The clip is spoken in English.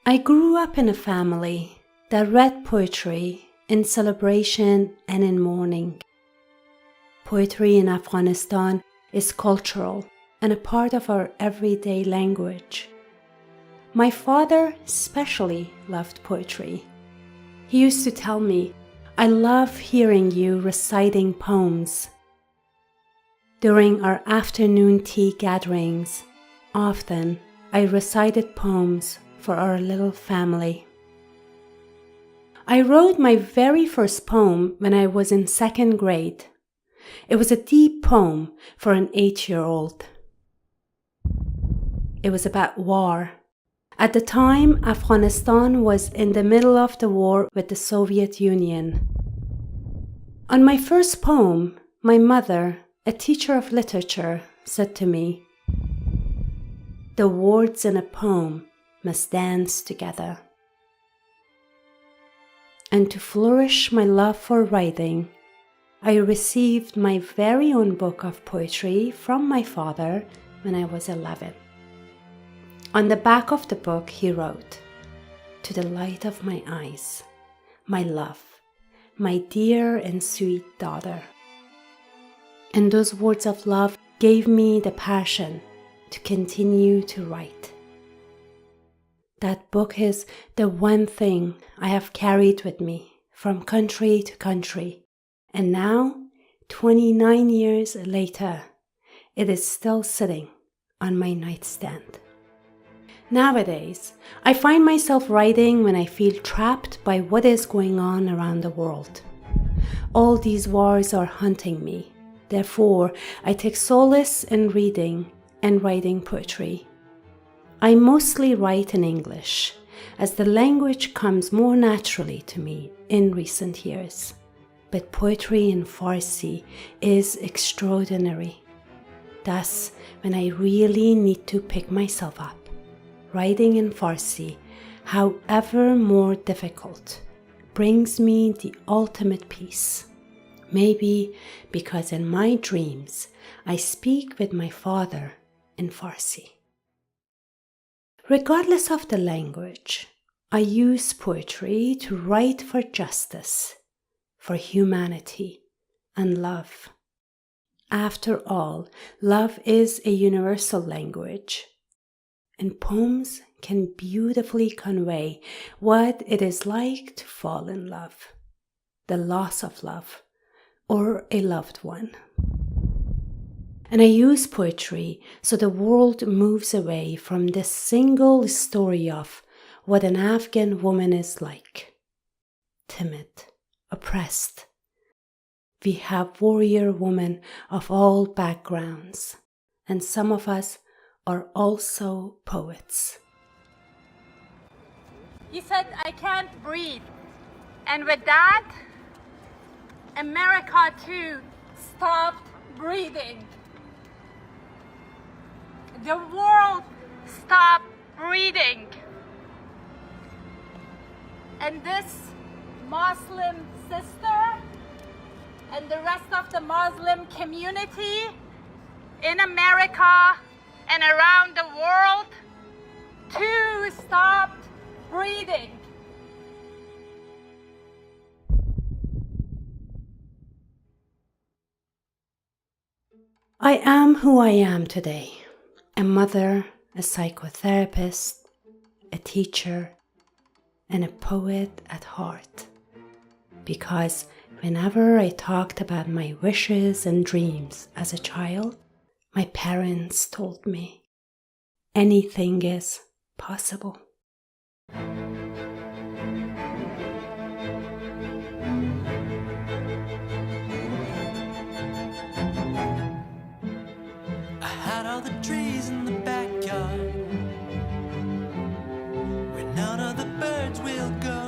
I grew up in a family that read poetry in celebration and in mourning. Poetry in Afghanistan is cultural and a part of our everyday language. My father especially loved poetry. He used to tell me, "I love hearing you reciting poems." During our afternoon tea gatherings, often I recited poems for our little family. I wrote my very first poem when I was in second grade. It was a deep poem for an 8-year-old. It was about war. At the time, Afghanistan was in the middle of the war with the Soviet Union. On my first poem, my mother, a teacher of literature, said to me, "The words in a poem must dance together." And to flourish my love for writing, I received my very own book of poetry from my father when I was 11. On the back of the book he wrote, "To the light of my eyes, my love, my dear and sweet daughter." And those words of love gave me the passion to continue to write. That book is the one thing I have carried with me from country to country. And now, 29 years later, it is still sitting on my nightstand. Nowadays, I find myself writing when I feel trapped by what is going on around the world. All these wars are haunting me. Therefore, I take solace in reading and writing poetry. I mostly write in English, as the language comes more naturally to me in recent years. But poetry in Farsi is extraordinary. Thus, when I really need to pick myself up, writing in Farsi, however more difficult, brings me the ultimate peace. Maybe because in my dreams, I speak with my father in Farsi. Regardless of the language, I use poetry to write for justice, for humanity, and love. After all, love is a universal language, and poems can beautifully convey what it is like to fall in love, the loss of love, or a loved one. And I use poetry so the world moves away from this single story of what an Afghan woman is like. Timid, oppressed. We have warrior women of all backgrounds, and some of us are also poets. He said, "I can't breathe." And with that, America too stopped breathing. The world stopped breathing. And this Muslim sister and the rest of the Muslim community in America and around the world too stopped breathing. I am who I am today. A mother, a psychotherapist, a teacher, and a poet at heart. Because whenever I talked about my wishes and dreams as a child, my parents told me, anything is possible. I had all the trees in the backyard where none of the birds will go.